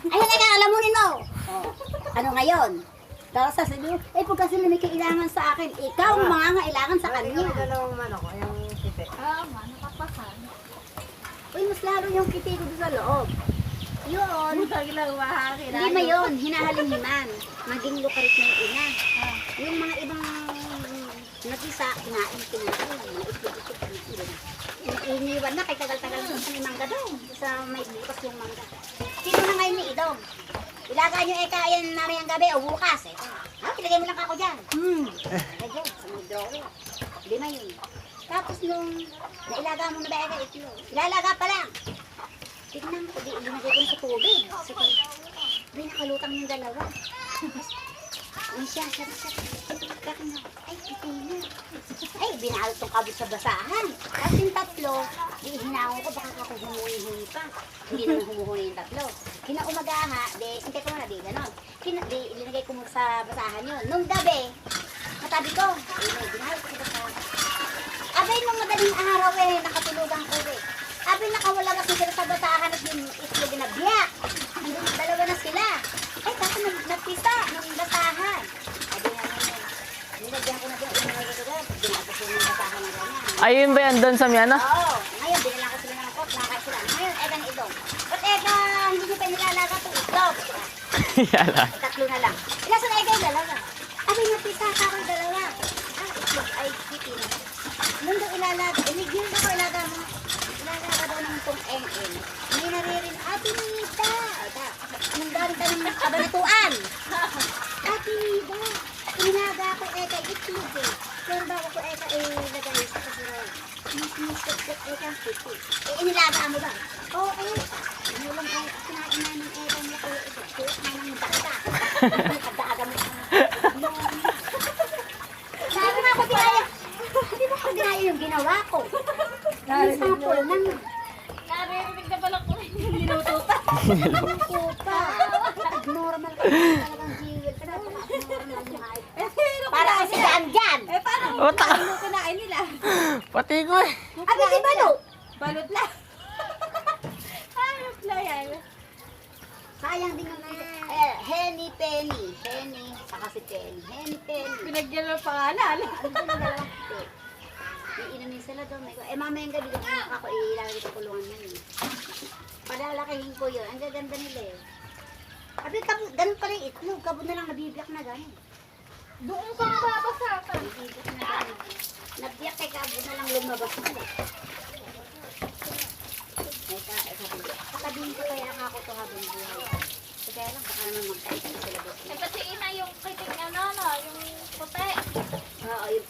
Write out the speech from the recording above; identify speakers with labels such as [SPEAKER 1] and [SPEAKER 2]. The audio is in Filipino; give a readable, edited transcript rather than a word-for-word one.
[SPEAKER 1] Ayun, teka, alamunin mo. Oh. Ano ngayon? Tapos sasabihin, pag kasi may kailangan sa akin, ikaw ang mangangailangan sa kanya.
[SPEAKER 2] Ikaw dalawang manok, yung kite.
[SPEAKER 3] Nakapasan.
[SPEAKER 1] Uy, mas lalo yung kiti ko doon sa loob. Yun. Hindi mo yun, hinahalim-himan. Maging lukarit na yung ina. Yung mga ibang nagisa, kinain. Mga itlog-itlog, kinain. Iniwan na, kay tagal-tagal sa may mangga doon. Sa may bukas yung mangga. Sino na ngayon ni Idong? Ilagaan yung eka yan namayang gabi o bukas. Pilagay mo lang ako dyan. Ayun, sa may drawer. Hindi na yun. Tapos nung nailaga mo na ba eka itlog? Ilalaga pa lang. Tignan ko, linagay ko na sa tubig. Sa tubig. May nakalutang yung dalawa. Ay, siya. Ay, pitina. Ay, binalot tong kabot sa basahan. Tapos yung tatlo, hinahon ko, baka ako humuhuni pa. Hindi naman humuhuni yung tatlo. Kinaumagaha, hindi ko na, ganon. Ilinagay ko muna sa basahan yun. Nung gabi, katabi ko, binalot ko sa basahan. Abay, nung madaling araw nakatulugan ko Abay, nakawala kasi sila sa basahan at yung itlog na biyak. Dalawa na sila. Tapos nagpisa ng basahan. Nilagyan ko na din yung mga gagawin. Dinagos yung basahan na ganyan.
[SPEAKER 4] Ayun ba yan doon sa Miana?
[SPEAKER 1] Oo. Ngayon, binila ko sila ng kot. Nakakay sila. Ngayon, ega na idong. Ba't ega, hindi nyo pa nilalaga ito itlog?
[SPEAKER 4] Yala.
[SPEAKER 1] Tatlo na lang. Ilasan na ega yung dalawa. Abay, napisa ka ako yung dalawa. Itlog ay kitin. Nung daw ilalaga, inigil na ko ilaga mo. Ilalaga daw ng itong NN. May naririn, Ate Nita. Nung ganda ng kabanatuan. Ate Nita. Inaga ko eka itlog Pero bago ko eka ilagay sa kasiraw. Minisip ko eka ang puti. Inilaga mo ba? Oo, ano lang kinain na ng eka niya ko ito. Kinain ng bata. Kada-aga mo. Sabi nga ko dinaya. Hindi mo ko dinaya yung ginawa ko. Yung sample lang.
[SPEAKER 3] Naririnig na pala ko yung niluto pa.
[SPEAKER 1] Niluto pa. Normal ka talagang jewel. Normal. Para kasi dyan.
[SPEAKER 3] Paano?
[SPEAKER 4] Ota.
[SPEAKER 3] Ano kinain nila?
[SPEAKER 4] Pati ko eh.
[SPEAKER 1] Abi, di balo.
[SPEAKER 3] Balot lang. Ayos na yan.
[SPEAKER 1] Sayang din naman. Henny Penny. Henny, saka si Penny. Henny Penny.
[SPEAKER 3] Pinagyan ng pangalan.
[SPEAKER 1] Ano ba yung dalawang puti? Iinumin sila doon. Mamayang gabi doon ako ilalagay sa kulungan na yun. Palalakihin ko yun. Ang gaganda nila eh. Abi, ganun pala yung itlog. Kabod na lang nabibiyak na gano'n.
[SPEAKER 3] Doon ka mababasakan.
[SPEAKER 1] Nabibiyak na gano'n. Nabiyak kay kabod na lang lumabas na eh. Katabihin ko kaya ako ito habang buhay. So kaya lang baka naman magkaisa sila doon.
[SPEAKER 3] Kasi ina yung kiting ano, yung puti.
[SPEAKER 1] Oo, yung